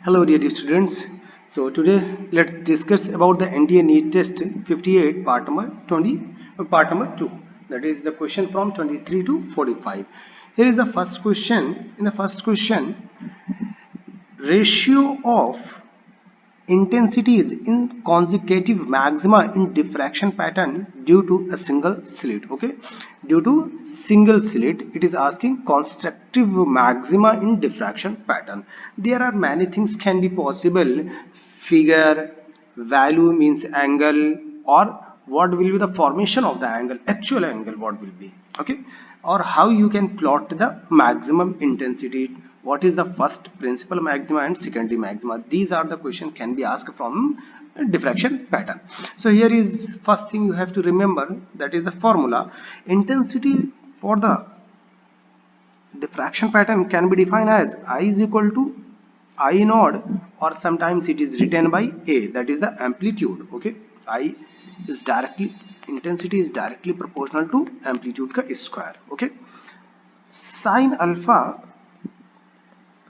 Hello dear students. So today let's discuss about the NDA NEET test 58 part number 2. That is the question from 23 to 45. Here is the first question. In the first question, ratio of intensities in consecutive maxima in diffraction pattern due to a single slit. Okay, due to single slit, it is asking consecutive maxima in diffraction pattern. There are many things can be possible. Figure, value means angle, or what will be the formation of the angle, actual angle what will be. Okay, or how you can plot the maximum intensity, what is the first principal maxima and secondary maxima. These are the question can be asked from diffraction pattern. So here is first thing you have to remember, that is the formula. Intensity for the diffraction pattern can be defined as I is equal to I naught, or sometimes it is written by A, that is the amplitude. Okay, I is directly, intensity is directly proportional to amplitude ka square. Okay, sin alpha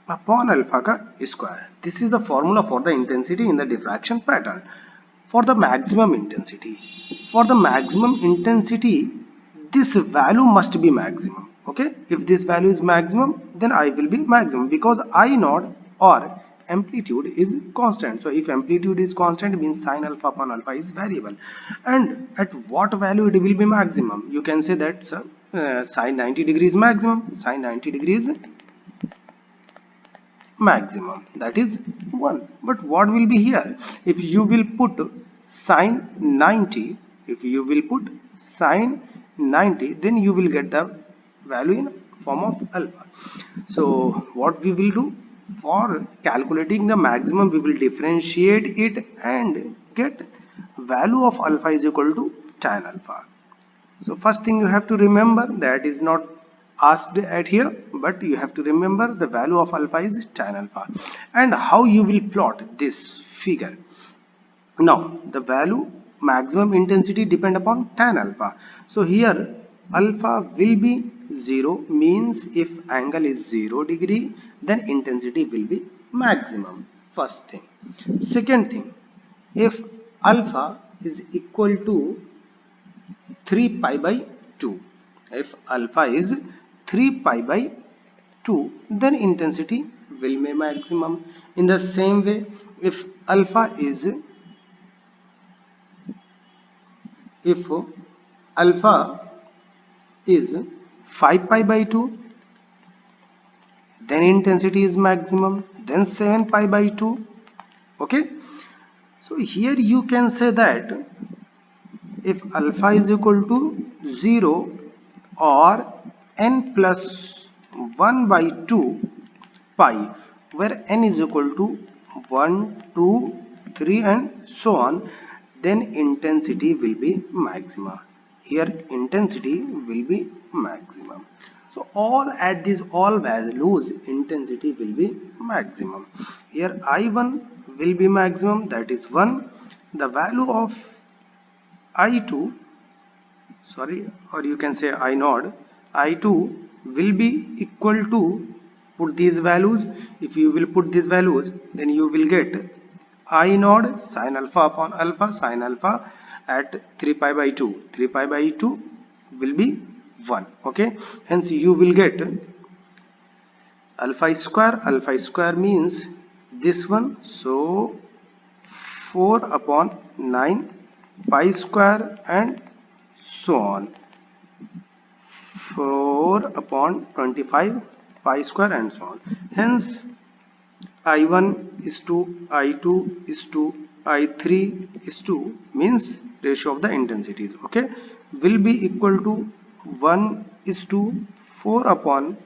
upon alpha ka square. This is the formula for the intensity in the diffraction pattern. For the maximum intensity, this value must be maximum. Okay, if this value is maximum, then I will be maximum, because I naught or amplitude is constant. So if amplitude is constant, means sin alpha upon alpha is variable. And at what value it will be maximum? You can say that sin 90 degrees maximum, sin 90 degrees maximum, that is 1. But what will be here? If you will put sine 90, then you will get the value in form of alpha. So what we will do, for calculating the maximum, we will differentiate it and get value of alpha is equal to tan alpha. So first thing you have to remember, that is not asked at here, but you have to remember the value of alpha is tan alpha. And how you will plot this figure? Now the value maximum intensity depend upon tan alpha. So here alpha will be 0, means if angle is 0 degree, then intensity will be maximum. First thing. Second thing, if alpha is equal to 3 pi by 2, if alpha is 3 pi by 2, then intensity will be maximum. In the same way, if alpha is 5 pi by 2, then intensity is maximum. Then 7 pi by 2. Okay, so here you can say that if alpha is equal to 0 or n plus 1 by 2 pi, where n is equal to 1, 2, 3 and so on, then intensity will be maxima. Here intensity will be maximum. So all at these all values, intensity will be maximum. Here I1 will be maximum, that is 1. The value of I2, sorry, or you can say I naught, I2 will be equal to, put these values. If you will put these values, then you will get I naught sin alpha upon alpha, sin alpha at 3 pi by 2. 3 pi by 2 will be 1. Okay, hence you will get alpha square means this one. So 4 upon 9 pi square and so on, 4 upon 25 pi square and so on. Hence I1 is to I2 is to I3 is to, means ratio of the intensities, okay, will be equal to 1 is to 4 upon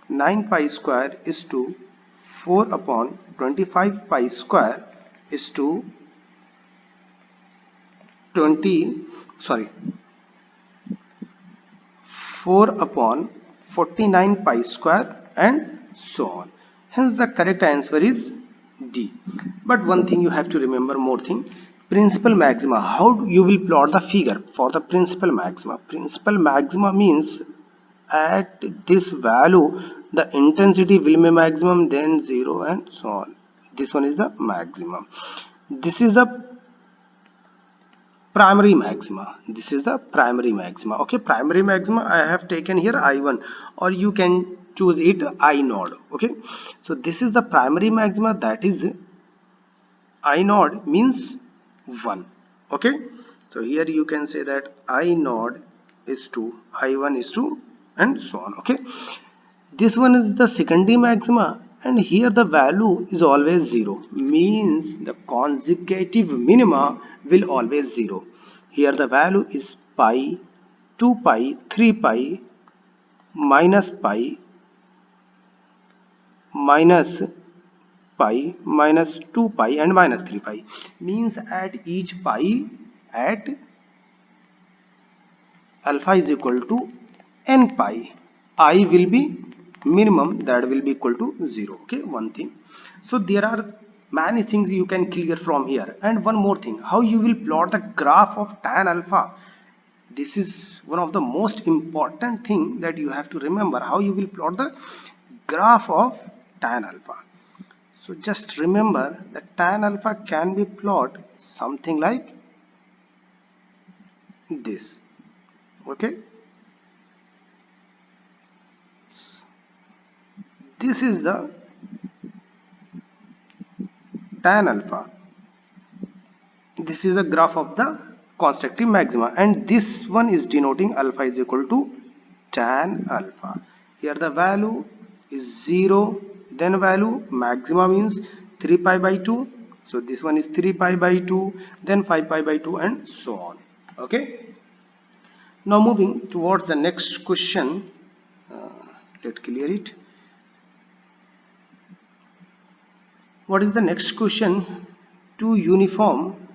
9 pi square is to 4 upon 25 pi square is to 4 upon 49 pi square and so on. Hence the correct answer is D. But one thing you have to remember, more thing, principal maxima. How you will plot the figure for the principal maxima? Principal maxima means at this value the intensity will be maximum, then 0 and so on. This one is the maximum. This is the primary maxima. This is the primary maxima. Okay, primary maxima I have taken here I1, or you can choose it I node. Okay, so this is the primary maxima, that is I node means 1. Okay, so here you can say that I node is 2, I1 is 2, and so on. Okay, this one is the secondary maxima, and here the value is always 0, means the consecutive minima will always 0. Here the value is pi, 2 pi, 3 pi, minus pi, minus pi, minus 2 pi, and minus 3 pi, means at each pi at alpha is equal to n pi, I will be minimum, that will be equal to 0. Okay, one thing. So there are many things you can clear from here. And one more thing, how you will plot the graph of tan alpha. This is one of the most important thing that you have to remember, how you will plot the graph of tan alpha. So just remember that tan alpha can be plot something like this. Okay, this is the tan alpha. This is the graph of the constructive maxima, and this one is denoting alpha is equal to tan alpha. Here the value is 0, then value maxima means 3 pi by 2. So this one is 3 pi by 2, then 5 pi by 2, and so on. Okay, now moving towards the next question. Let's clear it. What is the next question? Two uniform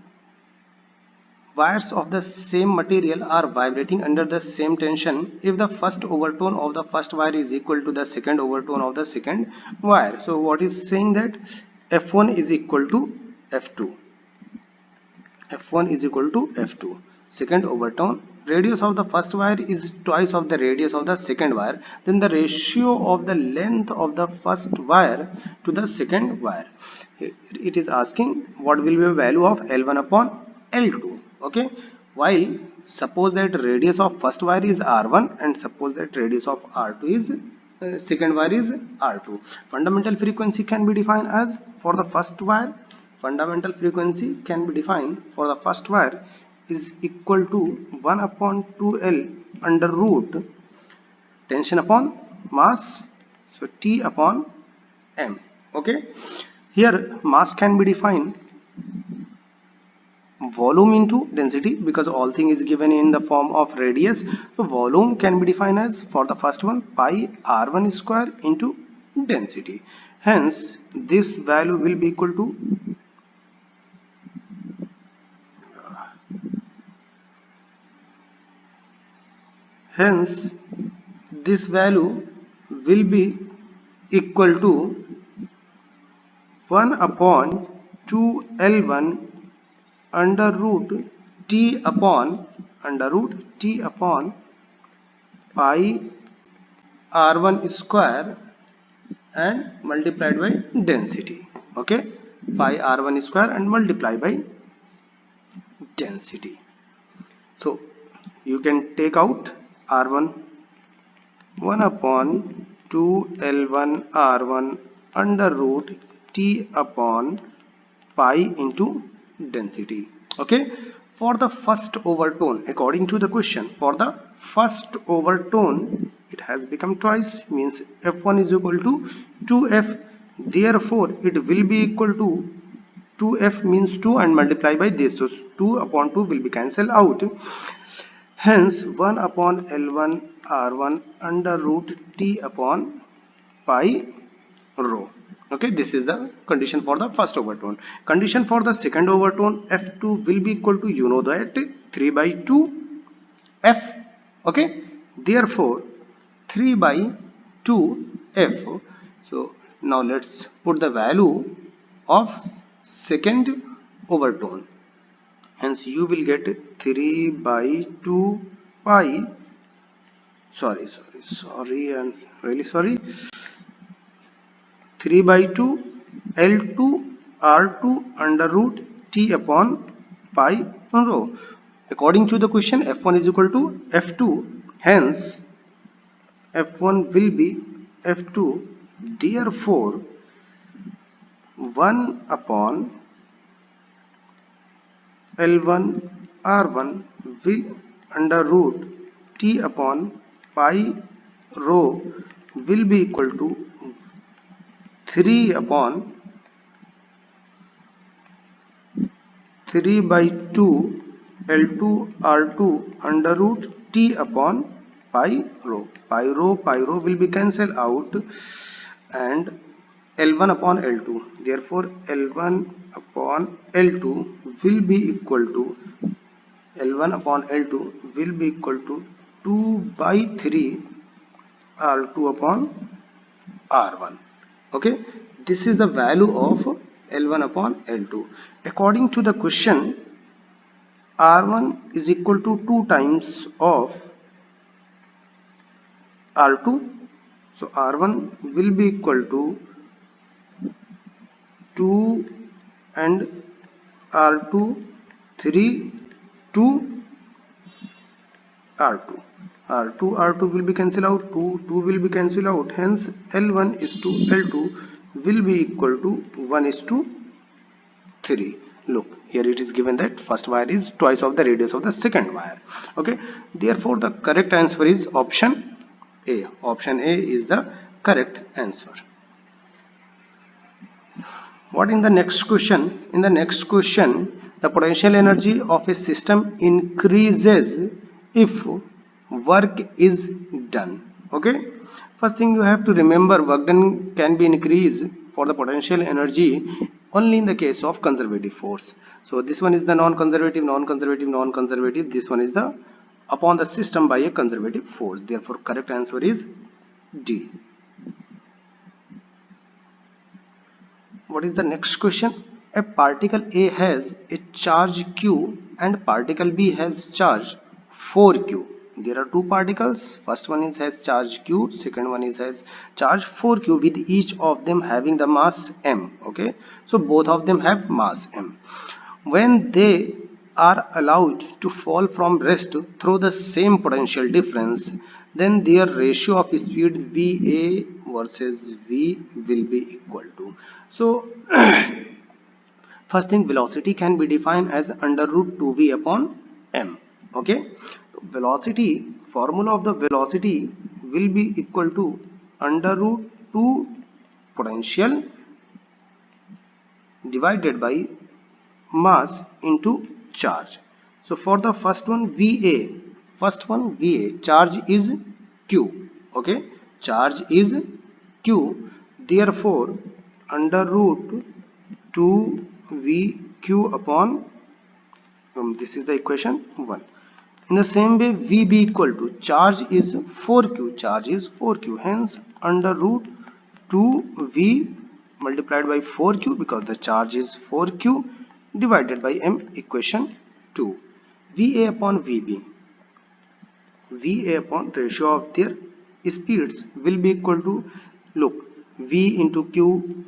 wires of the same material are vibrating under the same tension if the first overtone of the first wire is equal to the second overtone of the second wire. So what is saying that F1 is equal to F2. F1 is equal to F2. Second overtone, radius of the first wire is twice of the radius of the second wire. Then the ratio of the length of the first wire to the second wire. It is asking what will be the value of L1 upon L2. Okay, while suppose that radius of first wire is R1 and suppose that radius of R2 is second wire is R2. Fundamental frequency can be defined as, for the first wire, fundamental frequency can be defined for the first wire is equal to 1 upon 2L under root tension upon mass, so T upon M. Okay, here mass can be defined volume into density, because all thing is given in the form of radius. So volume can be defined as, for the first one, pi r1 square into density. Hence this value will be equal to this value will be equal to 1 upon 2L1 under root T upon pi R1 square and multiplied by density. Okay, pi R1 square and multiplied by density. So you can take out R1, 1 upon 2L1 R1 under root T upon pi into density. Okay, for the first overtone, according to the question, for the first overtone it has become twice, means F1 is equal to 2F, therefore it will be equal to 2F means 2 and multiply by this, so 2 upon 2 will be cancelled out. Hence 1 upon L1 R1 under root T upon pi rho. Okay, this is the condition for the first overtone. Condition for the second overtone, F2 will be equal to, you know that, 3 by 2 F. Okay, therefore 3 by 2 F. So now let's put the value of second overtone. Hence you will get 3 by 2 pi, sorry, and really sorry, 3 by 2 L2 r2 under root t upon pi rho. According to the question, f1 is equal to f2, hence f1 will be f2, therefore 1 upon L1 R1 will under root t upon pi rho will be equal to 3 upon 3 by 2 L2 R2 under root t upon pi rho. Pi rho will be cancelled out and L1 upon L2. Therefore, L1 upon L2 will be equal to L1 upon L2 will be equal to 2 by 3 R2 upon R1. Okay, this is the value of L1 upon L2. According to the question, R1 is equal to 2 times of R2. So R1 will be equal to 2 and R2 3 2 R2. R2 will be cancelled out, 2 will be cancelled out, hence L1 is to L2 will be equal to 1 is to 3. Look, here it is given that first wire is twice of the radius of the second wire. Okay, therefore the correct answer is option A. Option A is the correct answer. What in the next question? In the next question, the potential energy of a system increases if work is done. Okay, first thing you have to remember, work done can be increased for the potential energy only in the case of conservative force. So this one is the non-conservative. This one is the upon the system by a conservative force. Therefore correct answer is D. What is the next question? A particle A has a charge Q and particle B has charge 4Q. There are two particles. First one is has charge Q, second one is has charge 4Q, with each of them having the mass M. Okay, so both of them have mass M. When they are allowed to fall from rest through the same potential difference, then their ratio of speed VA versus V will be equal to. So first thing, velocity can be defined as under root 2V upon M. Okay, velocity, formula of the velocity will be equal to under root 2 potential divided by mass into charge. So for the first one VA, charge is Q. Okay, charge is Q, therefore under root 2VQ upon this is the equation 1. In the same way, VB equal to charge is 4Q, hence under root 2V multiplied by 4Q, because the charge is 4Q, divided by M, equation 2. VA upon VB, VA upon ratio of their speeds will be equal to, look, V into Q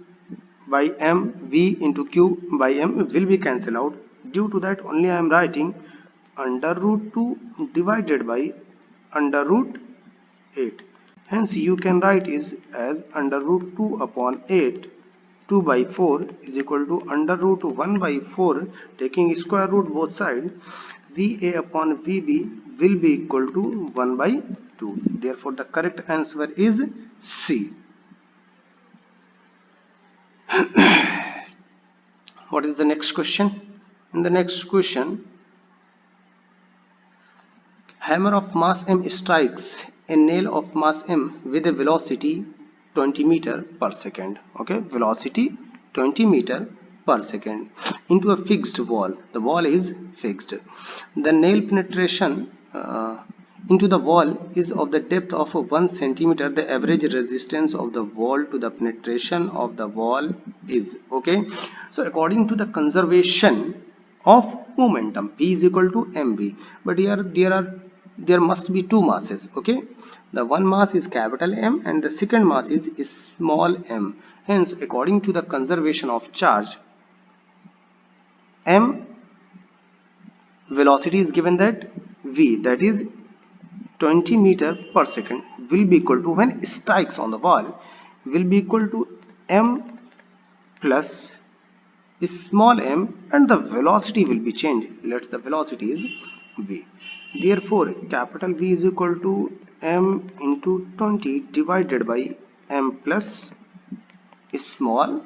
by M, V into Q by M will be cancelled out. Due to that only I am writing under root 2 divided by under root 8. Hence you can write is as under root 2 upon 8, 2 by 4 is equal to under root 1 by 4, taking square root both sides, VA upon VB will be equal to 1 by 2. Therefore the correct answer is C. What is the next question? In the next question, hammer of mass m strikes a nail of mass m with a velocity 20 meter per second. Okay, velocity 20 meter per second into a fixed wall. The wall is fixed. The nail penetration into the wall is of the depth of 1 centimeter. The average resistance of the wall to the penetration of the wall is, okay, so according to the conservation of momentum, P is equal to mv, but here there must be two masses. Okay, the one mass is capital M and the second mass is small m. Hence according to the conservation of charge, m velocity is given, that v, that is 20 meter per second, will be equal to, when strikes on the wall, will be equal to m plus small m, and the velocity will be changed. Let the velocity is v. Therefore capital V is equal to m into 20 divided by m plus small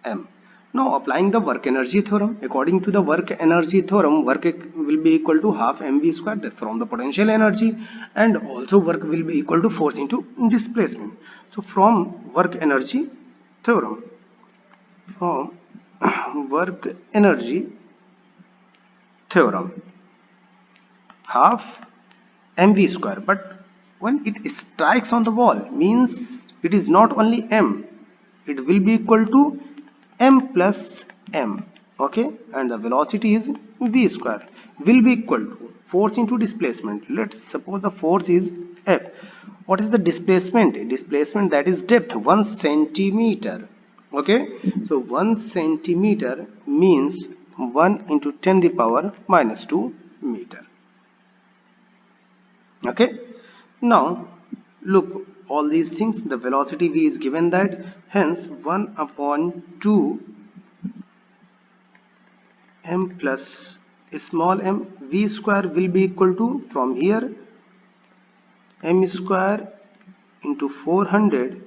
m. Now applying the work energy theorem, according to the work energy theorem, work will be equal to half mv square, that from the potential energy, and also work will be equal to force into displacement. So from work energy theorem, from work energy theorem, half mv square, but when it strikes on the wall, means it is not only m, it will be equal to m plus m. Okay, and the velocity is v square, will be equal to force into displacement. Let's suppose the force is F. What is the displacement? Displacement, that is depth, 1 centimeter. Okay, so 1 centimeter means 1 into 10 the power minus 2 meter. Okay, now look all these things, the velocity v is given, that hence 1 upon 2 m plus small m, v square will be equal to, from here, m square into 400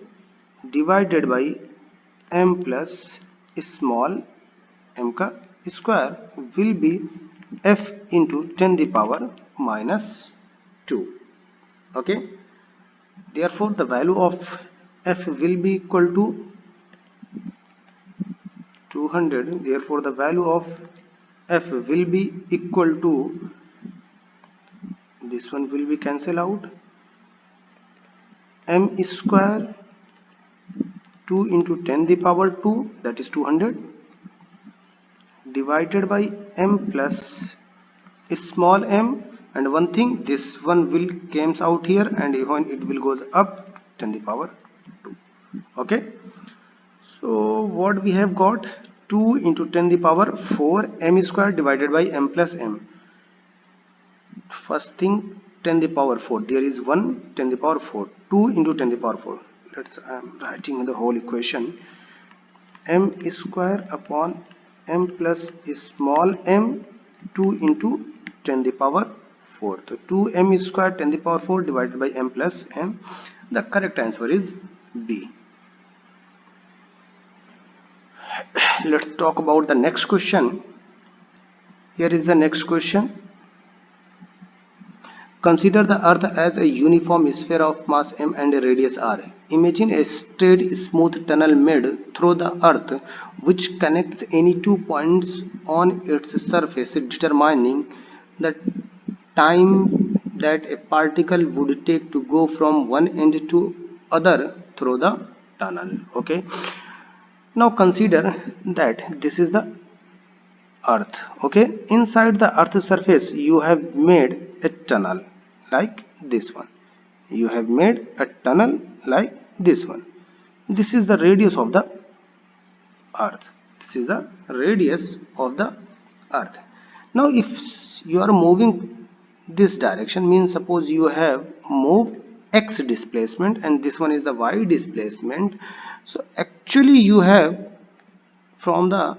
divided by m plus small m का square will be f into 10 the power minus 2. Okay, therefore the value of f will be equal to 200. Therefore the value of f will be equal to, this one will be cancel out, m square 2 into 10 the power 2, that is 200, divided by m plus small m, and one thing, this one will comes out here, and even it will goes up 10 the power 2. Okay, so what we have got, 2 into 10 the power 4 m square divided by m plus m. First thing, 10 the power 4, there is 1, 10 the power 4, 2 into 10 the power 4. Let's, I am writing the whole equation, m square upon m plus small m, 2 into 10 the power 4. So 2m square 10 the power 4 divided by m plus m. The correct answer is B. Let's talk about the next question. Here is the next question. Consider the earth as a uniform sphere of mass m and a radius r. Imagine a straight smooth tunnel made through the earth which connects any 2 points on its surface, determining the time that a particle would take to go from one end to other through the tunnel. Okay, now consider that this is the earth. Okay, inside the earth's surface you have made a tunnel like this one. You have made a tunnel like this one. This is the radius of the earth. This is the radius of the earth. Now if you are moving this direction, means suppose you have moved x displacement and this one is the y displacement, so actually you have from the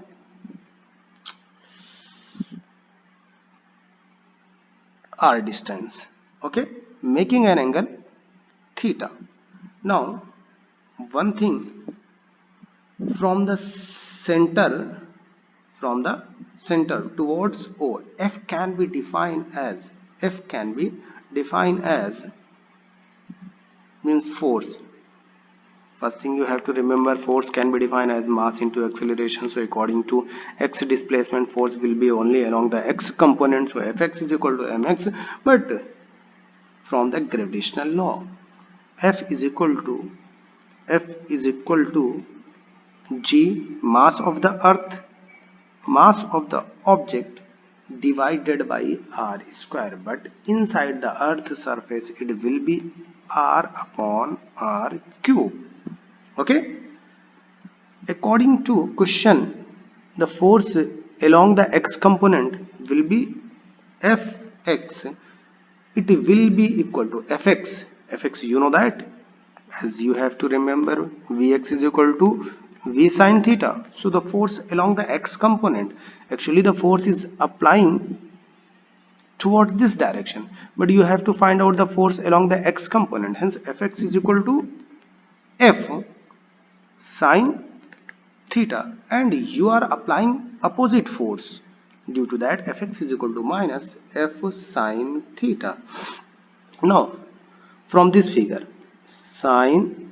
r distance, okay, making an angle theta. Now one thing, from the center towards O, f can be defined as means force. First thing you have to remember, force can be defined as mass into acceleration. So according to x displacement, force will be only along the x component, so fx is equal to mx. But from the gravitational law, f is equal to g, mass of the earth, mass of the object, divided by r square. But inside the earth surface it will be r upon r cube. Okay, according to question, the force along the x component will be fx. It will be equal to fx. Fx, you know that, as you have to remember, Vx is equal to V sine theta. So the force along the x component, actually the force is applying towards this direction, but you have to find out the force along the x component. Hence Fx is equal to F sine theta, and you are applying opposite force. Due to that, Fx is equal to minus F sine theta. Now from this figure, sine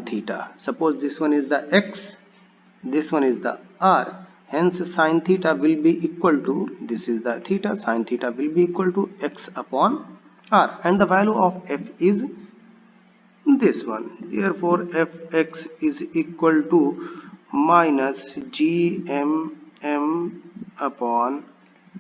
theta, suppose this one is the x, this one is the r, hence sine theta will be equal to, this is the theta, sine theta will be equal to x upon r, and the value of f is this one. Therefore fx is equal to minus gmm upon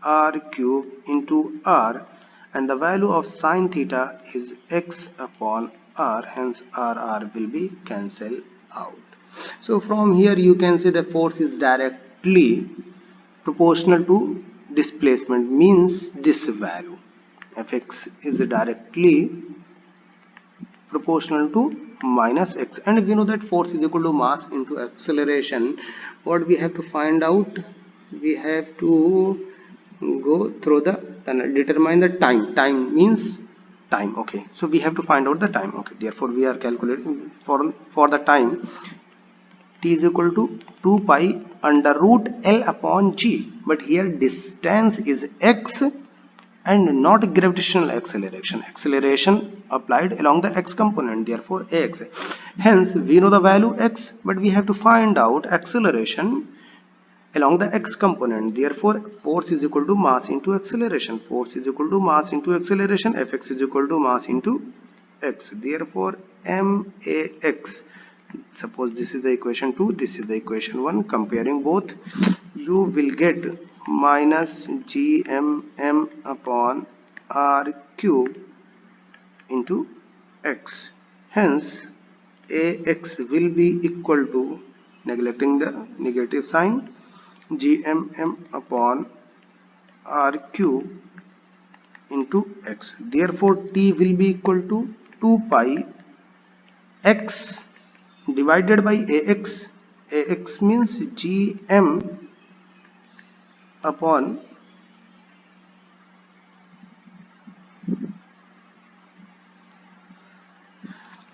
r cube into r, and the value of sine theta is x upon r, hence r will be cancelled out. So from here you can say the force is directly proportional to displacement, means this value fx is directly proportional to minus x, and we know that force is equal to mass into acceleration. What we have to find out, we have to go through the determine the time means time. Okay, so we have to find out the time. Okay, therefore we are calculating for the time. T is equal to 2 pi under root L upon g, but here distance is x and not gravitational acceleration applied along the x component, therefore ax. Hence we know the value x, but we have to find out acceleration along the x component. Therefore force is equal to mass into acceleration, fx is equal to mass into x. Therefore max, suppose this is the equation 2, this is the equation 1, comparing both, you will get minus gmm upon r cube into x. Hence ax will be equal to, neglecting the negative sign, gmm upon r cube into x. Therefore t will be equal to 2 pi x divided by ax. Ax means gm upon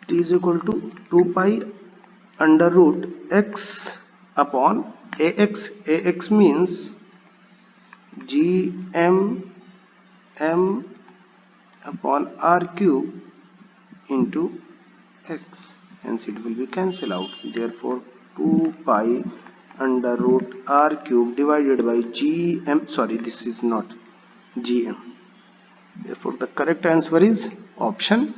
t is equal to 2 pi under root x upon ax. Ax means gm m upon r cube into x, hence it will be cancelled out. Therefore 2 pi under root r cube divided by gm, sorry, this is not gm. Therefore the correct answer is option.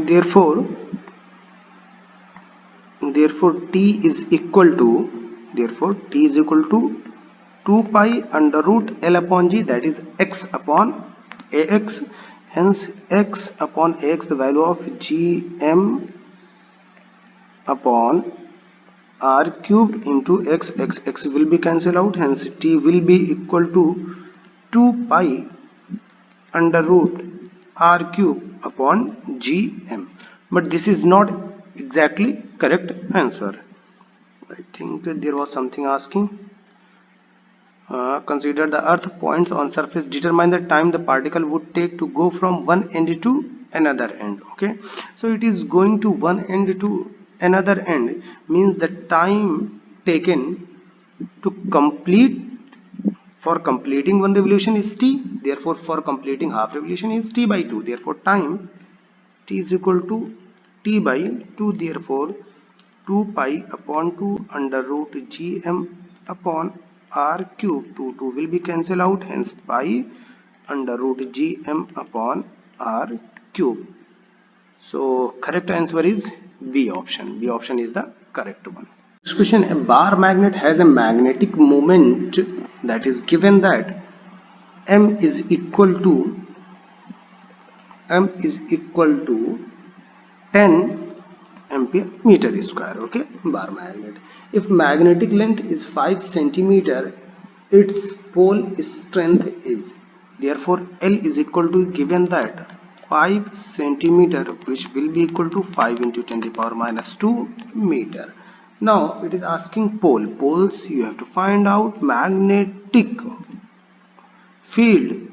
Therefore t is equal to 2 pi under root L upon g, that is x upon ax. Hence x upon ax, the value of gm upon r cubed into x, x will be cancelled out, hence t will be equal to 2 pi under root r cube upon gm. But this is not exactly correct answer. I think there was something asking. Consider the earth points on surface, determine the time the particle would take to go from one end to another end. Okay, so it is going to one end to another end, means the time taken to complete, for completing one revolution is t, therefore for completing half revolution is t by 2, therefore time t is equal to t by 2, therefore 2 pi upon 2 under root gm upon r cube, 2 will be cancelled out, hence pi under root gm upon r cube. So correct answer is B option. B option is the correct one. Next question, a bar magnet has a magnetic moment that is given that m is equal to 10 ampere meter square. Okay, bar magnet. If magnetic length is 5 centimeter, its pole strength is, therefore L is equal to, given that 5 centimeter, which will be equal to 5 into 10 to the power minus 2 meter. Now it is asking poles. You have to find out magnetic field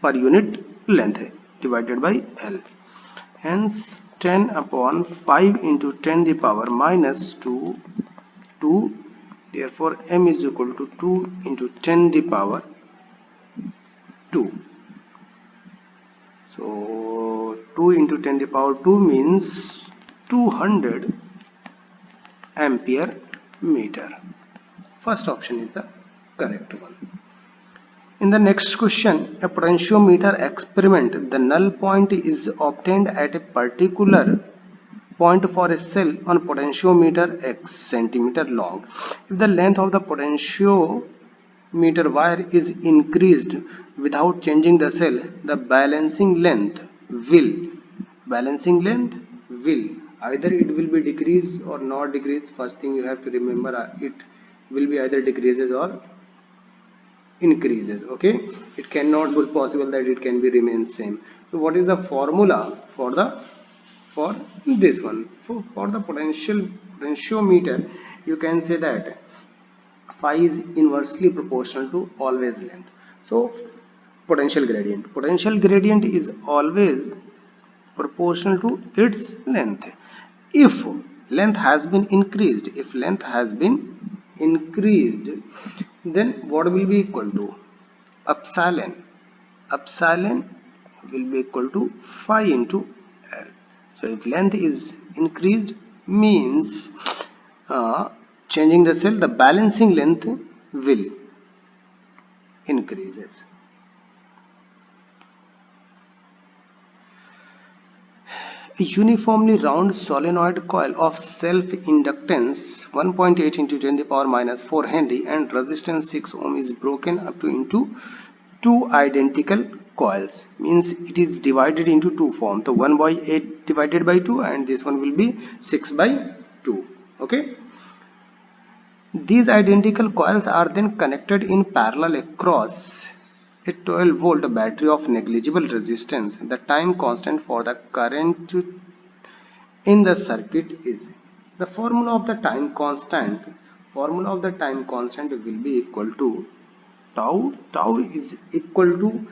per unit length divided by L. Hence 10 upon 5 into 10 to the power minus 2, therefore m is equal to 2 into 10 to the power 2. So 2 into 10 to the power 2 means 200 ampere meter. First option is the correct one. In the next question, a potentiometer experiment, the null point is obtained at a particular point for a cell on potentiometer x centimeter long. If the length of the potentiometer wire is increased without changing the cell, the balancing length will either it will be decrease or not decrease. First thing you have to remember, it will be either decreases or increases. Okay, it cannot be possible that it can be remain same. So what is the formula for this one? For the potentiometer, you can say that phi is inversely proportional to always length. So potential gradient is always proportional to its length. If length has been increased, then what will be equal to? Epsilon will be equal to phi into L. So if length is increased, means changing the cell, the balancing length will increases. A uniformly round solenoid coil of self-inductance 1.8 into 10 to the power minus 4 Henry and resistance 6 ohm is broken up to into two identical coils, means it is divided into two forms. So 1 by 8 divided by 2, and this one will be 6 by 2. Okay, these identical coils are then connected in parallel across a 12-volt battery of negligible resistance. The time constant for the current in the circuit is, the formula of the time constant will be equal to tau is equal to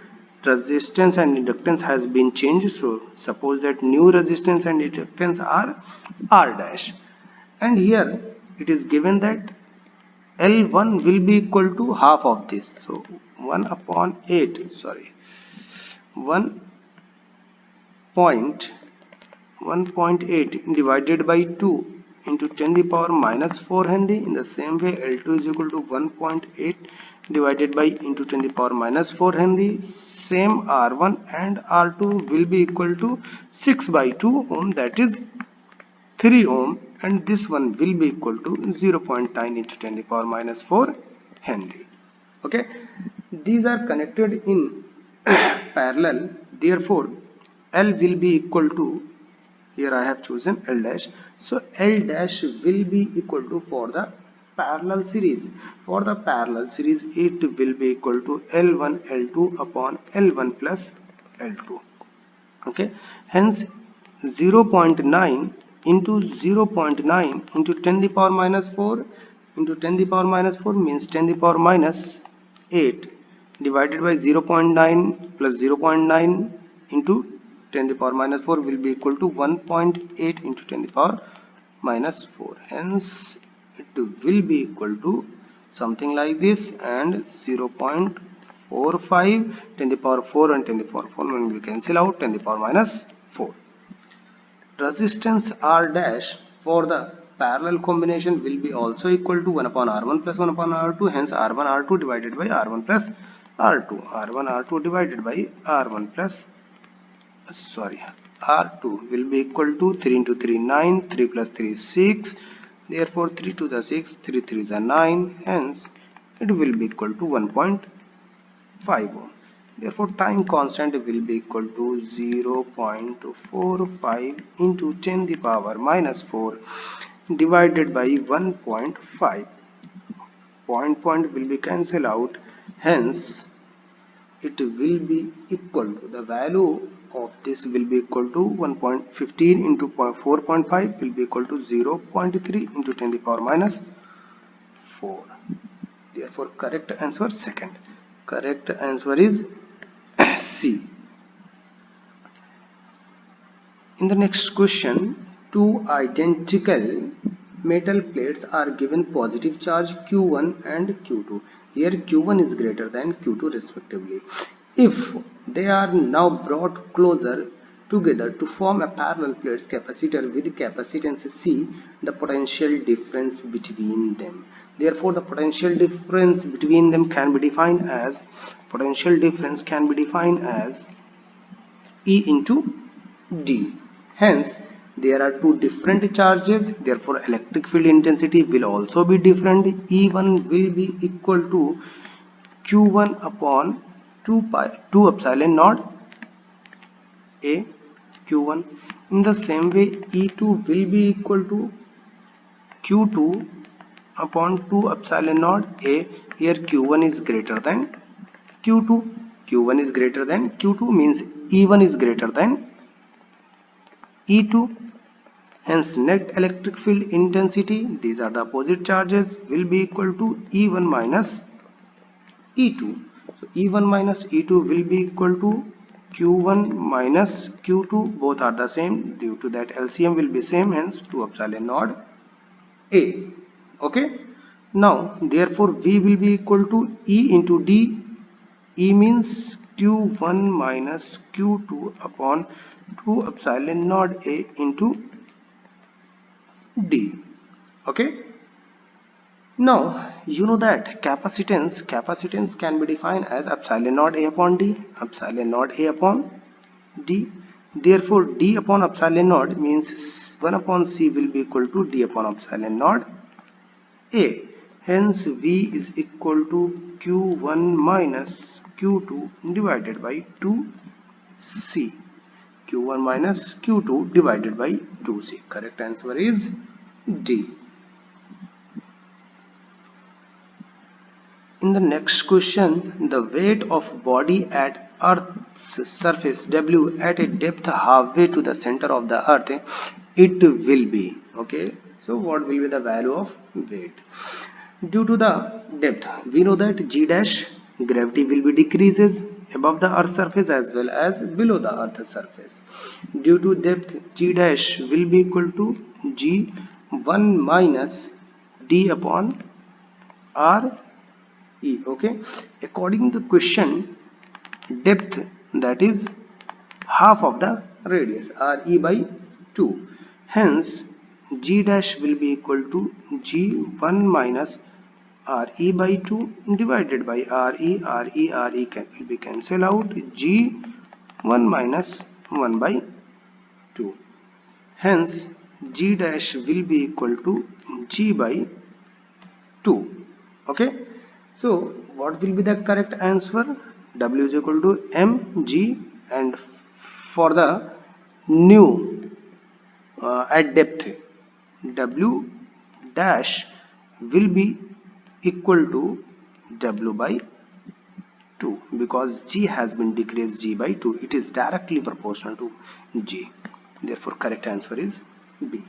resistance and inductance has been changed. So suppose that new resistance and inductance are R dash, and here it is given that L1 will be equal to half of this. So 1.8 divided by 2 into 10 to the power minus 4 Henry. In the same way, L2 is equal to 1.8 divided by into 10 to the power minus 4 Henry. Same R1 and R2 will be equal to 6 by 2 ohm, that is 3 ohm, and this one will be equal to 0.9 into 10 to the power minus 4 Henry. Okay, these are connected in parallel, therefore L will be equal to, here I have chosen L dash, so L dash will be equal to, for the parallel series, it will be equal to L1 L2 upon L1 plus L2. Okay, hence 0.9 into 0.9 into 10 to the power minus 4 into 10 to the power minus 4 means 10 to the power minus 8 divided by 0.9 plus 0.9 into 10 to the power minus 4 will be equal to 1.8 into 10 to the power minus 4. Hence it will be equal to something like this, and 0.45, 10 to the power 4 and 10 to the power 4 when we cancel out, 10 to the power minus 4. Resistance R dash for the parallel combination will be also equal to 1 upon R1 plus 1 upon R2. Hence R1 R2 divided by R1 plus R2. R1 R2 divided by R1 plus R2 will be equal to 3 into 3 9, 3 plus 3 is 6. Therefore 3 to the 6, 3 3 is 9. Hence it will be equal to 1.5 ohm. Therefore time constant will be equal to 0.45 into 10 to the power minus 4 divided by 1.5. Point will be cancelled out. Hence it will be equal to, the value of this will be equal to 1.15 into 4.5 will be equal to 0.3 into 10 to the power minus 4. Therefore correct answer second. Correct answer is C. In the next question, two identical metal plates are given positive charge Q1 and Q2. Here Q1 is greater than Q2 respectively. If they are now brought closer together to form a parallel plates capacitor with capacitance C, the potential difference between them. Therefore, the potential difference between them can be defined as E into D. Hence, there are two different charges. Therefore, electric field intensity will also be different. E1 will be equal to Q1 upon 2 epsilon naught A Q1. In the same way, E2 will be equal to Q2 upon 2 epsilon naught A. Here Q1 is greater than Q2. Q1 is greater than Q2 means E1 is greater than E2. Hence net electric field intensity, these are the opposite charges, will be equal to E1 minus E2. So E1 minus E2 will be equal to Q1 minus Q2. Both are the same. Due to that LCM will be same. Hence 2 epsilon naught A. Okay. Now therefore V will be equal to E into D. E means Q1 minus Q2 upon 2 epsilon naught A into D. Okay. Now you know that capacitance can be defined as epsilon naught A upon D, epsilon naught A upon D. Therefore D upon epsilon naught means 1 upon C will be equal to D upon epsilon naught A. Hence V is equal to Q1 minus Q2 divided by 2C. Q1 minus Q2 divided by 2C. Correct answer is D. In the next question, the weight of body at Earth's surface W at a depth halfway to the center of the Earth, it will be, okay. So what will be the value of weight? Due to the depth, we know that G dash, gravity will be decreases above the Earth's surface as well as below the Earth's surface. Due to depth, G dash will be equal to G1 minus D upon R E. Okay, according to the question, depth, that is half of the radius, RE by 2. Hence G dash will be equal to G1 minus RE by 2 divided by RE. RE will be cancelled out. G1 minus 1 by 2. Hence G dash will be equal to G by 2. Okay. So what will be the correct answer? W is equal to mg, and for the new at depth, W dash will be equal to W by 2, because G has been decreased G by 2. It is directly proportional to G. Therefore correct answer is B.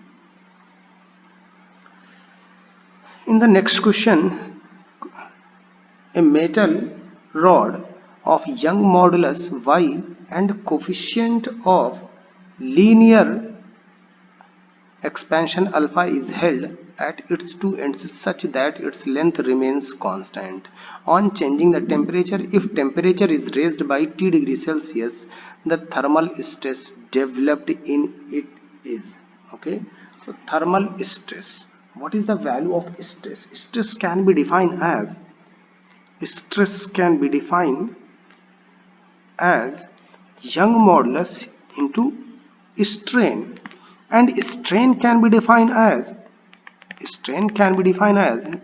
In the next question, a metal rod of Young modulus y and coefficient of linear expansion alpha is held at its two ends such that its length remains constant. On changing the temperature, if temperature is raised by T degrees Celsius, the thermal stress developed in it is. Okay, so thermal stress. What is the value of stress? Stress can be defined as Young modulus into strain, and strain can be defined as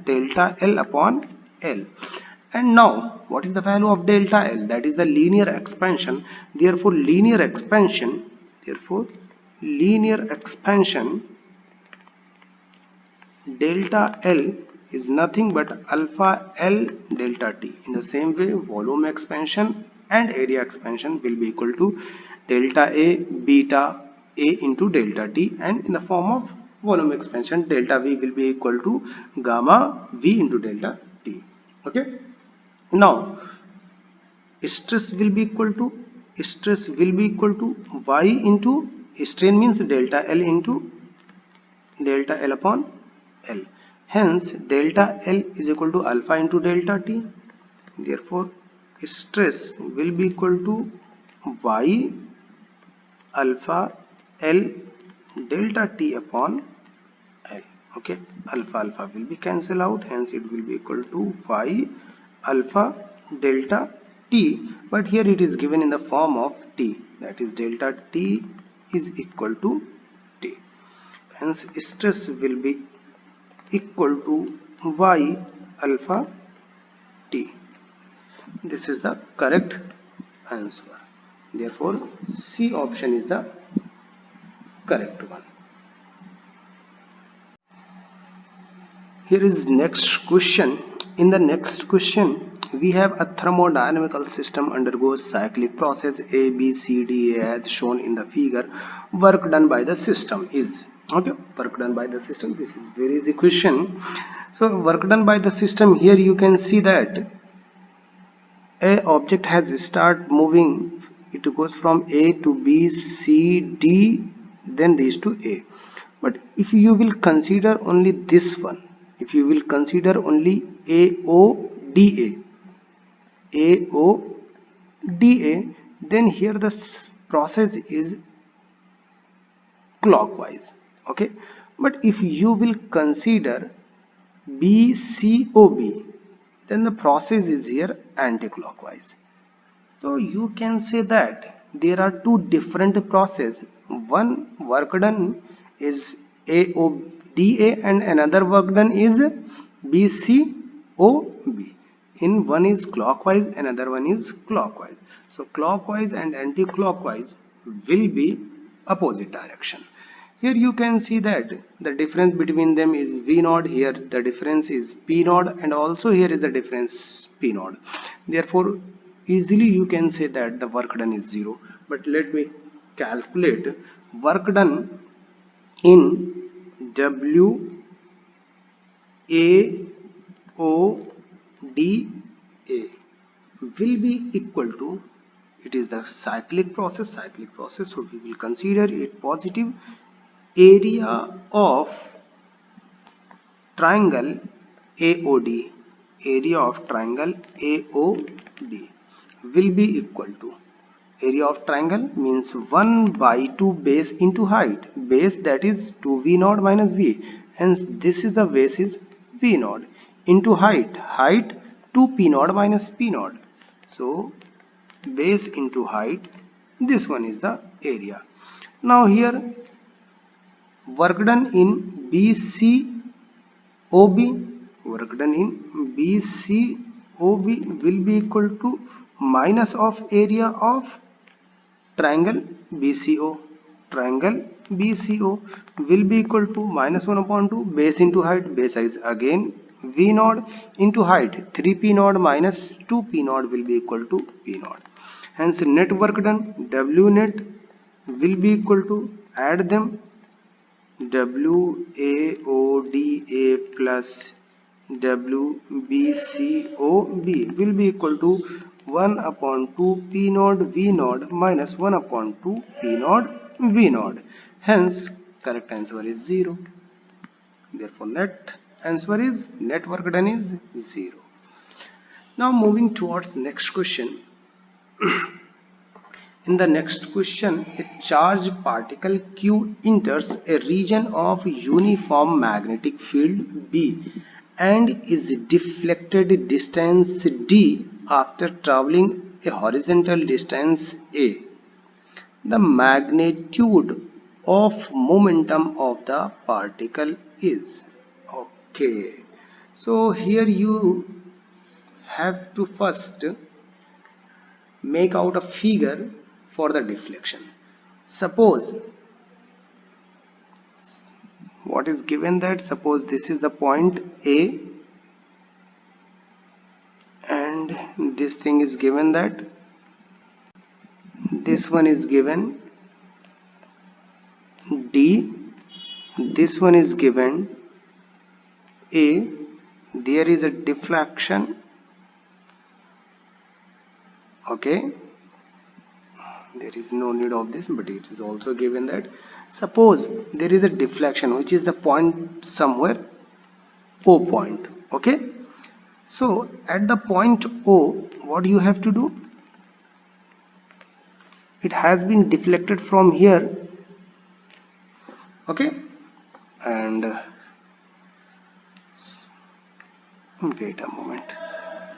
delta L upon L. And now what is the value of delta L? That is the linear expansion. Therefore linear expansion delta L is nothing but alpha L delta T. In the same way, volume expansion and area expansion will be equal to delta A beta A into delta T, and in the form of volume expansion delta V will be equal to gamma V into delta T. Okay, now stress will be equal to y into strain means delta L into delta L upon L. Hence delta L is equal to alpha into delta T. Therefore stress will be equal to y alpha L delta T upon L. Okay, alpha will be cancelled out, hence it will be equal to y alpha delta T, but here it is given in the form of T, that is delta T is equal to T. Hence stress will be equal to y alpha T. This is the correct answer. Therefore C option is the correct one. Here is next question. In the next question we have a thermodynamical system undergoes cyclic process A, B, C, D, A as shown in the figure. Work done by the system is. Okay, work done by the system. This is very easy question. So work done by the system, here you can see that a object has start moving. It goes from A to B, C, D, then reach to A. But if you will consider only this one, if you will consider only AODA, then here the process is clockwise. Okay, but if you will consider BCOB, then the process is here anti-clockwise. So you can say that there are two different processes. One work done is AODA and another work done is BCOB. In one is clockwise, another one is clockwise. So clockwise and anti-clockwise will be opposite direction. Here you can see that the difference between them is V naught, here the difference is P naught, and also here is the difference P naught. Therefore easily you can say that the work done is 0. But let me calculate work done in WAODA will be equal to, it is the cyclic process, so we will consider it positive. Area of triangle AOD, will be equal to, area of triangle means 1 by 2 base into height, base that is 2V naught minus V, hence this is the base is V naught, into height 2P naught minus P naught. So base into height, this one is the area. Now here work done in BCOB will be equal to minus of area of triangle BCO. Will be equal to minus 1 upon 2 base into height, base is again V naught into height 3P naught minus 2P naught will be equal to P naught. Hence net work done W net will be equal to, add them, WAODA plus WBCOB will be equal to 1 upon 2 P naught V naught minus 1 upon 2 P naught V naught. Hence, correct answer is 0. Therefore, net work done is 0. Now moving towards next question. In the next question, a charged particle Q enters a region of uniform magnetic field B and is deflected distance D after traveling a horizontal distance A. The magnitude of momentum of the particle is. Okay. So here you have to first make out a figure for the deflection. Suppose what is given that, suppose this is the point A and this thing is given that this one is given D, this one is given A, there is a deflection. Okay, there is no need of this, but it is also given that suppose there is a deflection which is the point somewhere O point. Okay, so at the point O, what you have to do, it has been deflected from here. Okay, and wait a moment,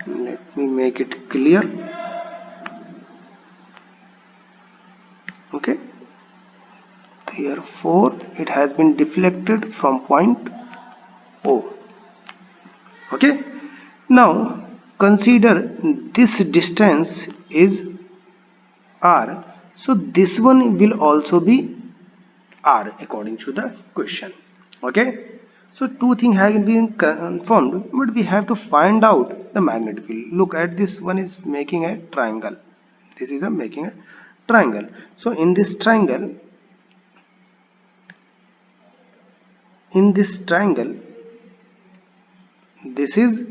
let me make it clear. Okay, therefore it has been deflected from point O. Okay, now consider this distance is R, so this one will also be R according to the question. Okay, so two things have been confirmed, but we have to find out the magnetic field. Look at this one is making a triangle. This is making a triangle. So in this triangle, this is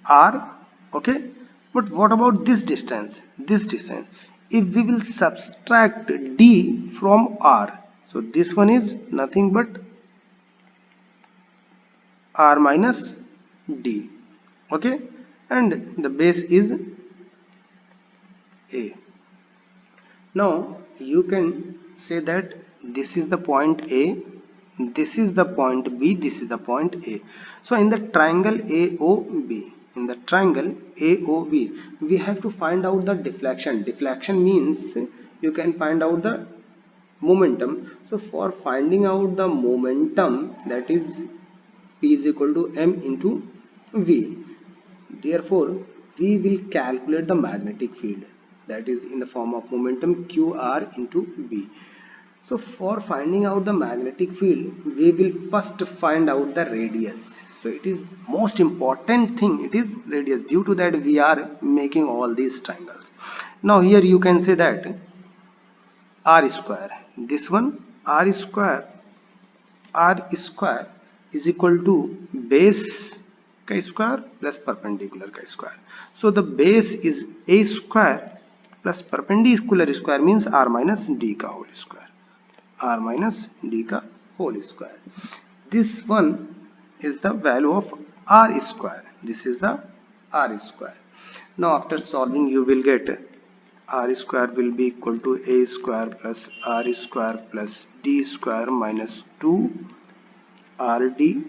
R. Okay, but what about this distance? If we will subtract D from R, so this one is nothing but R minus D. Okay, and the base is A. Now you can say that this is the point A, this is the point B, this is the point A. So in the triangle AOB, we have to find out the deflection. Deflection means you can find out the momentum. So for finding out the momentum, that is P is equal to M into V. Therefore, we will calculate the magnetic field, that is in the form of momentum QR into B. So for finding out the magnetic field, we will first find out the radius. So it is most important thing, it is radius. Due to that we are making all these triangles. Now here you can say that R square, this one R square is equal to base chi square plus perpendicular chi square. So the base is A square plus perpendicular square means R minus D ka whole square. R minus D ka whole square. This one is the value of R square. This is the R square. Now after solving you will get R square will be equal to A square plus R square plus D square minus 2 RD.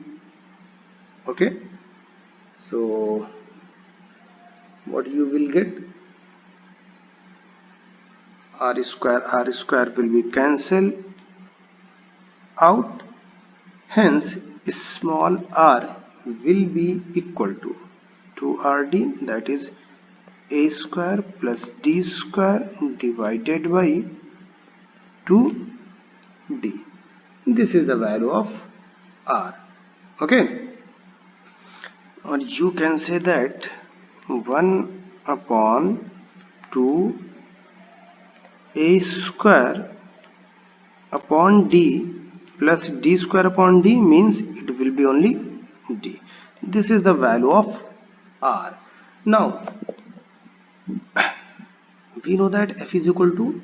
Okay, so what you will get, R square will be cancelled out, hence small r will be equal to 2RD, that is A square plus D square divided by 2D. This is the value of R. Okay, or you can say that 1 upon 2 A square upon D plus D square upon D means it will be only D. This is the value of R. Now We know that F is equal to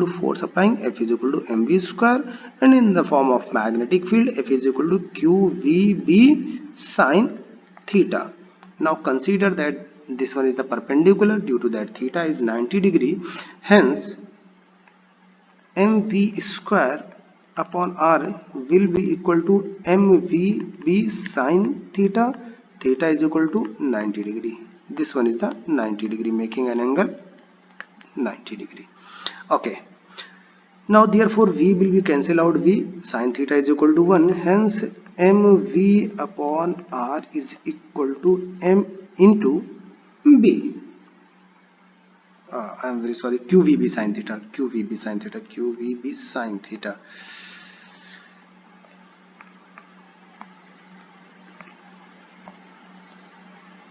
force applying F is equal to mv square, and in the form of magnetic field F is equal to qvb sine theta. Now consider that this one is the perpendicular, due to that theta is 90 degree, hence mv square upon r will be equal to mvb sine theta. Theta is equal to 90 degree. This one is the 90 degree, making an angle 90 degree. Okay, now therefore v will be cancel out, v sine theta is equal to 1, hence mv upon r is equal to m into b. I am very sorry, qvb sine theta, qvb sine theta, qvb sine theta.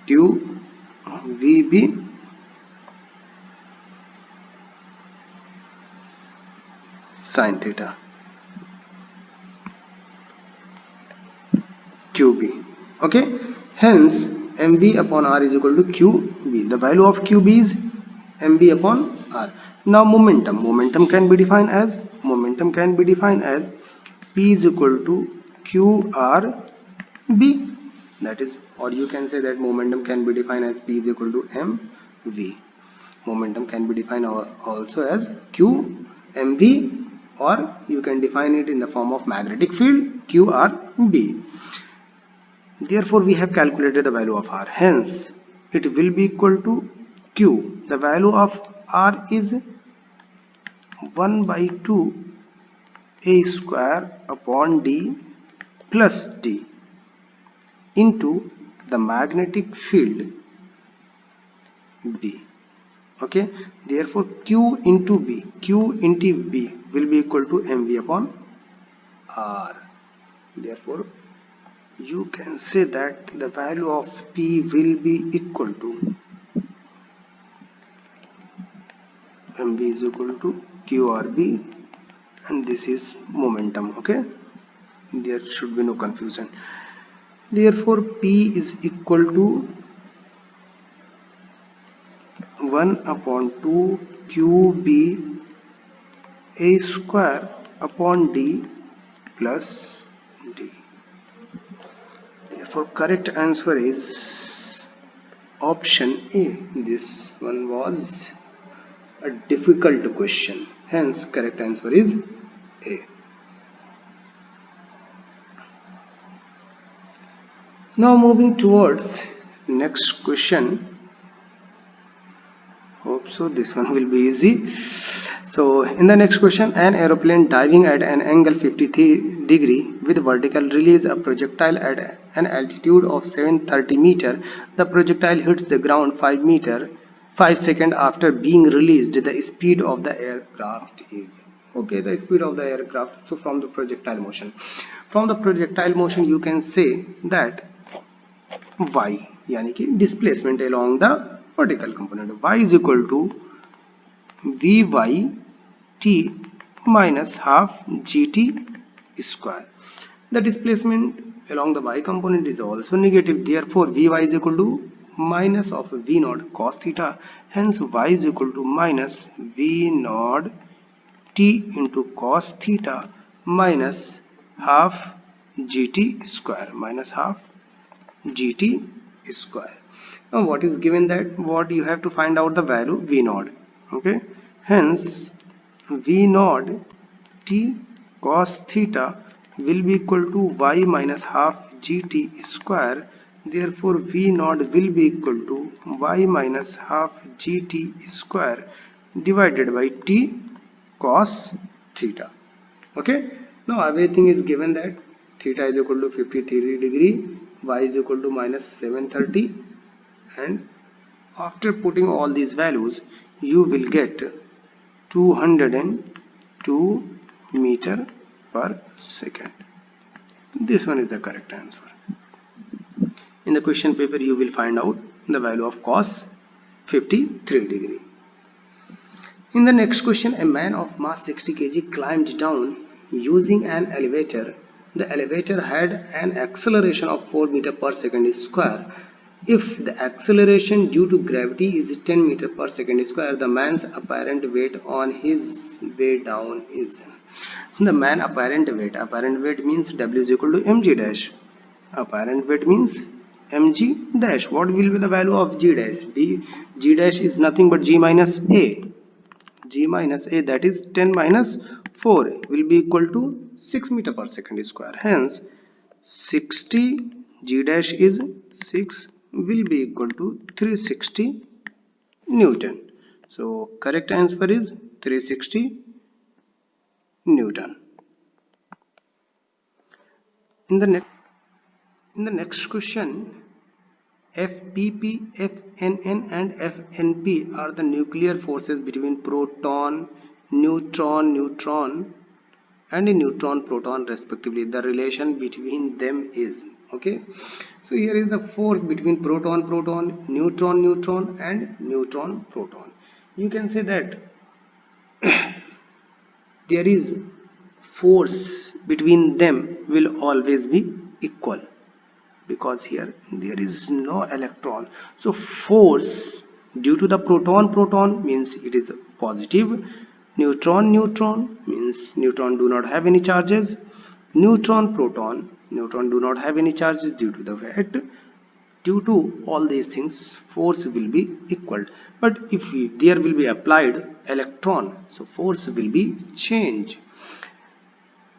qvb sine theta, qb. Okay, hence mv upon r is equal to qb. The value of qb is mv upon r. Now momentum can be defined as p is equal to qrb. That is, or you can say that momentum can be defined as p is equal to mv. Momentum can be defined also as qmv, or you can define it in the form of magnetic field qrb. Therefore we have calculated the value of r, hence it will be equal to q. The value of r is 1 by 2 a square upon d plus d into the magnetic field b. Okay, therefore q into b will be equal to mv upon r. Therefore you can say that the value of p will be equal to mv is equal to qrb, and this is momentum. Okay, there should be no confusion. Therefore p is equal to 1 upon 2 qb a square upon d plus d. Therefore correct answer is option A. This one was a difficult question, hence correct answer is A. Now moving towards next question. Hope so this one will be easy. So in the next question, an aeroplane diving at an angle 53 degree with vertical release a projectile at an altitude of 730 meter. The projectile hits the ground 5 seconds after being released. The speed of the aircraft is, okay, the speed of the aircraft. So from the projectile motion you can say that y, yani ki displacement along the vertical component, y is equal to vy t minus half gt square. The displacement along the y component is also negative, therefore vy is equal to minus of v naught cos theta, hence y is equal to minus v naught t into cos theta minus half gt square, square. Now what is given, that what you have to find out the value v naught. Okay, hence v naught t cos theta will be equal to y minus half gt square. Therefore v naught will be equal to y minus half gt square divided by t cos theta. Okay, now everything is given, that theta is equal to 53 degree, y is equal to minus 730, and after putting all these values you will get 202 meter per second. This one is the correct answer. In the question paper you will find out the value of cos 53 degree. In the next question, a man of mass 60 kg climbed down using an elevator. The elevator had an acceleration of 4 meter per second square. If the acceleration due to gravity is 10 meter per second square, the man's apparent weight on his way down is the man apparent weight means W is equal to mg dash. Apparent weight means mg dash. What will be the value of g dash? G dash is nothing but g minus a. G minus a, that is 10 minus 4 will be equal to 6 meter per second square. Hence 60 g dash is 6 will be equal to 360 Newton. So correct answer is 360 Newton. In the next question, FPP, FNN and FNP are the nuclear forces between proton, neutron and a neutron proton respectively. The relation between them is, okay, so here is the force between proton, neutron and neutron proton. You can say that there is force between them will always be equal, because here there is no electron. So force due to the proton means it is positive. Neutron means neutron do not have any charges. Neutron proton do not have any charges. Due to the fact, due to all these things, force will be equal. But if there will be applied electron, so force will be changed.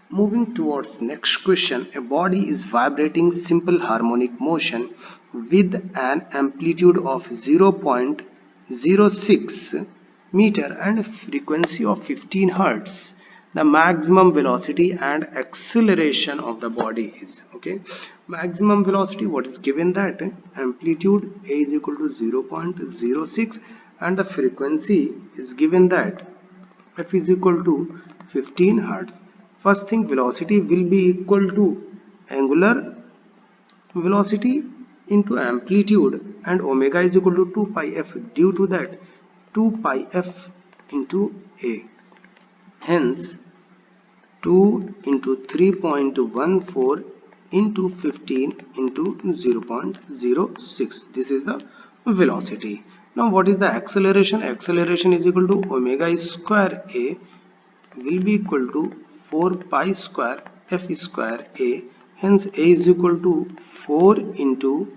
Moving towards next question, a body is vibrating simple harmonic motion with an amplitude of 0.06 meter and a frequency of 15 hertz. The maximum velocity and acceleration of the body is, okay, maximum velocity, what is given, that amplitude a is equal to 0.06 and the frequency is given that f is equal to 15 hertz. First thing, velocity will be equal to angular velocity into amplitude, and omega is equal to 2 pi f. Due to that, 2 pi f into a. Hence 2 into 3.14 into 15 into 0.06. This is the velocity. Now what is the acceleration? Acceleration is equal to omega square a will be equal to 4 pi square f square a. Hence a is equal to 4 into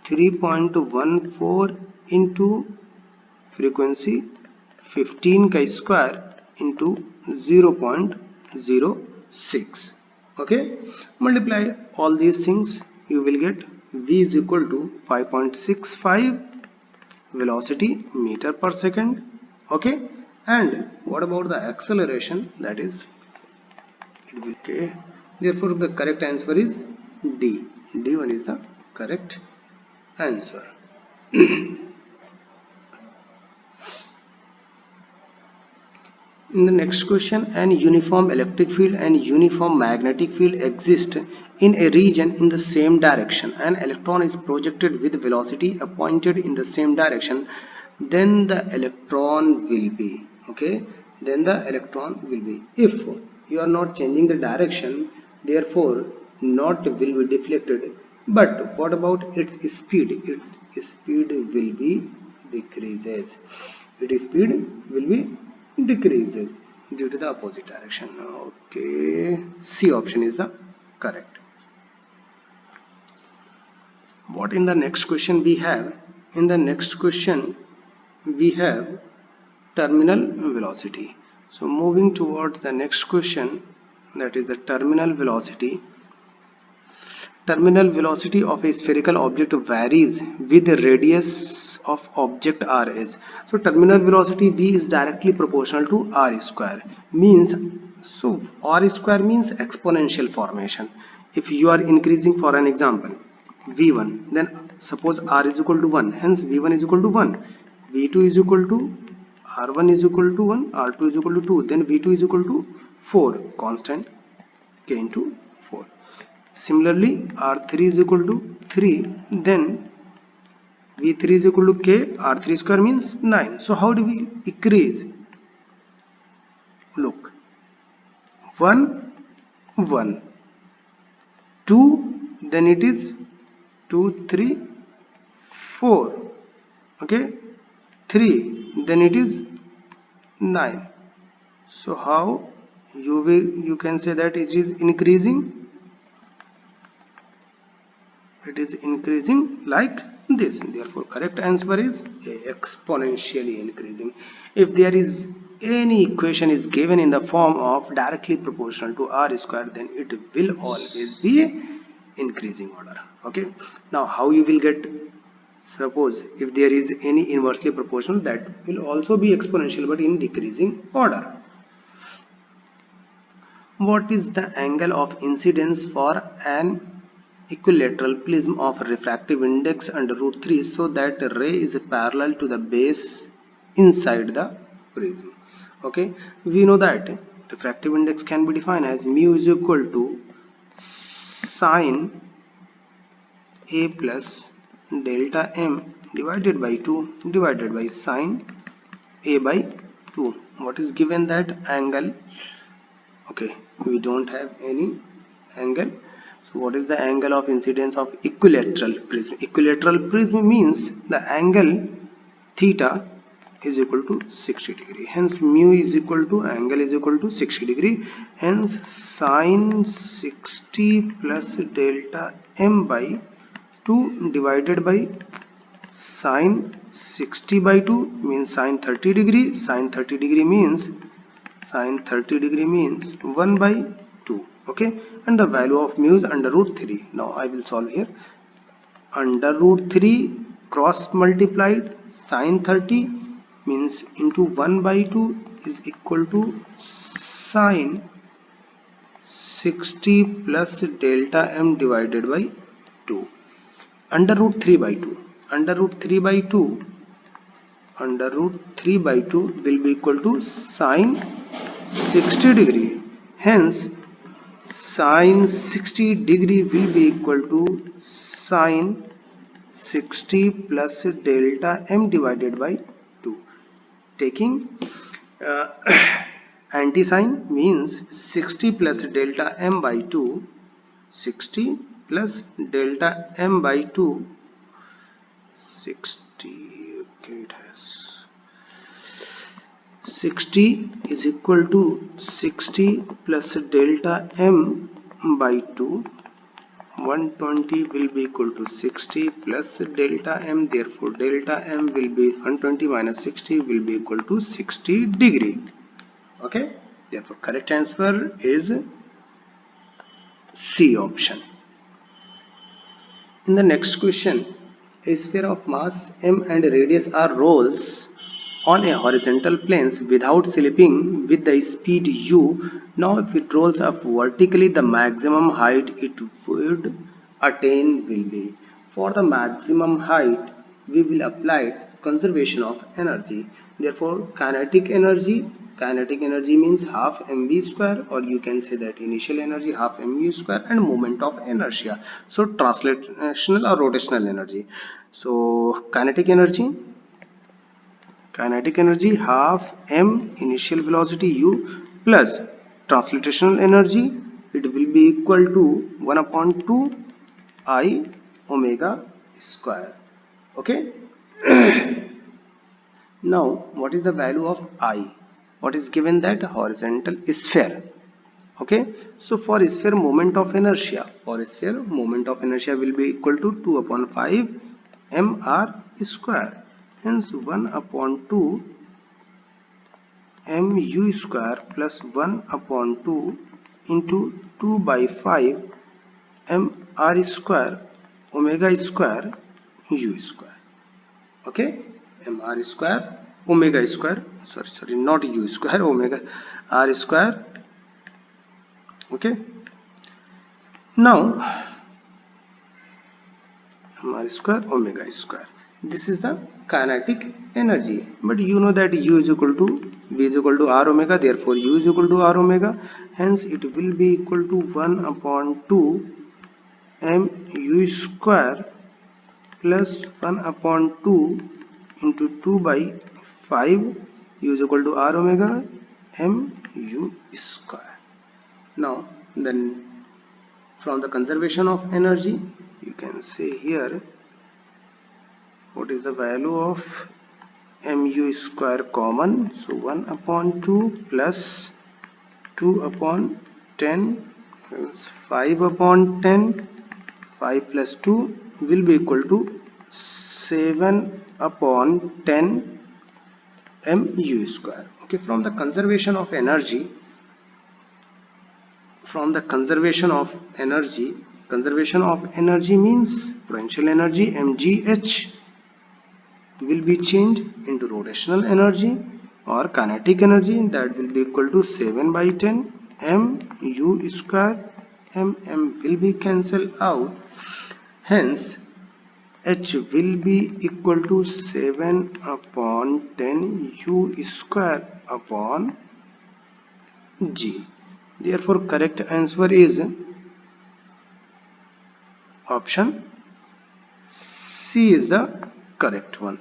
3.14 into frequency 15 ka square into 0.06. okay, multiply all these things, you will get v is equal to 5.65 velocity meter per second. okay, and what about the acceleration? That is, it will, okay, therefore the correct answer is D. D1 is the correct answer. In the next question, an uniform electric field and uniform magnetic field exist in a region in the same direction. An electron is projected with velocity pointed in the same direction. Then the electron will be, okay, then the electron will be, if you are not changing the direction, therefore not will be deflected. But what about its speed? Its speed will be decreases. Its speed will be decreases due to the opposite direction. Okay, C option is the correct. What in the next question we have? In the next question we have terminal velocity. So moving towards the next question, that is the terminal velocity. Terminal velocity of a spherical object varies with the radius of object r is. So terminal velocity v is directly proportional to r square. Means, so r square means exponential formation. If you are increasing, for an example, v1, then suppose r is equal to 1, hence v1 is equal to 1, v2 is equal to, r1 is equal to 1, r2 is equal to 2, then v2 is equal to 4, constant k into 4. Similarly, R3 is equal to 3, then V3 is equal to K, R3 square means 9. So how do we increase? Look, 1, 1, 2, then it is 2, 3, 4, okay, 3, then it is 9. So how you can say that it is increasing? It is increasing like this. Therefore correct answer is exponentially increasing. If there is any equation is given in the form of directly proportional to r square, then it will always be increasing order. Okay, now how you will get? Suppose if there is any inversely proportional, that will also be exponential but in decreasing order. What is the angle of incidence for an equilateral prism of refractive index under root 3 so that the ray is parallel to the base inside the prism? Okay, we know that refractive index can be defined as mu is equal to sine a plus delta m divided by 2 divided by sine a by 2. What is given? That angle. Okay, we don't have any angle. So what is the angle of incidence of equilateral prism? Equilateral prism means the angle theta is equal to 60 degree. Hence mu is equal to angle is equal to 60 degree. Hence sine 60 plus delta m by 2 divided by sine 60 by 2 means sine 30 degree. Sine 30 degree means sine 30 degree means 1 by 2. Okay, and the value of mu is under root 3. Now I will solve here. Under root 3 cross multiplied sine 30 means into 1 by 2 is equal to sine 60 plus delta m divided by 2. Under root 3 by 2. Under root 3 by 2. Under root 3 by 2 will be equal to sine 60 degree. Hence sine 60 degree will be equal to sine 60 plus delta m divided by 2. Taking uh, anti sign means 60 plus delta m by 2. 60 plus delta m by 2. 60, okay, it has 60 is equal to 60 plus delta m by 2. 120 will be equal to 60 plus delta m. Therefore delta m will be 120 minus 60 will be equal to 60 degree. Okay, therefore correct answer is C option. In the next question, a sphere of mass m and radius r rolls on a horizontal planes without slipping with the speed u. Now if it rolls up vertically, the maximum height it would attain will be. For the maximum height we will apply conservation of energy. Therefore kinetic energy means half mv square, or you can say that initial energy half mu square, and moment of inertia, so translational or rotational energy. So kinetic energy half m initial velocity u plus translational energy, it will be equal to 1 upon 2 I omega square. Okay. Now what is the value of I? What is given? That horizontal sphere. Okay, so for sphere moment of inertia, will be equal to 2 upon 5 mr square. Hence 1 upon 2 mu square plus 1 upon 2 into 2 by 5 mr square omega square u square. Okay, mr square omega square, sorry not u square, omega r square. Okay, now mr square omega square, this is the kinetic energy. But you know that u is equal to v is equal to r omega, therefore u is equal to r omega. Hence it will be equal to 1 upon 2 mu square plus 1 upon 2 into 2 by 5 u is equal to r omega mu square. Now then from the conservation of energy, you can say here what is the value of mu square common? So 1 upon 2 plus 2 upon 10 is 5 upon 10. 5 plus 2 will be equal to 7 upon 10 mu square. Okay, from the conservation of energy, conservation of energy means potential energy mgh will be changed into rotational energy or kinetic energy, that will be equal to 7 by 10 mu square. Will be cancelled out, hence h will be equal to 7 upon 10 u square upon g. Therefore correct answer is option C is the correct one.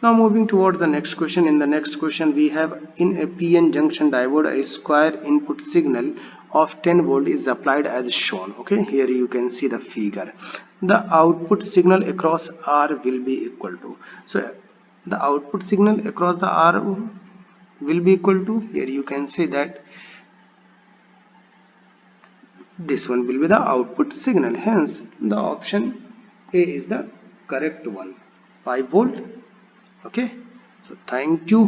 Now moving toward the next question. In the next question we have, in a PN junction diode a square input signal of 10 volt is applied as shown. Okay, here you can see the figure. The output signal across R will be equal to, so the output signal across the R will be equal to, here you can say that this one will be the output signal, hence the option A is the correct one, 5 volt. Okay, so thank you.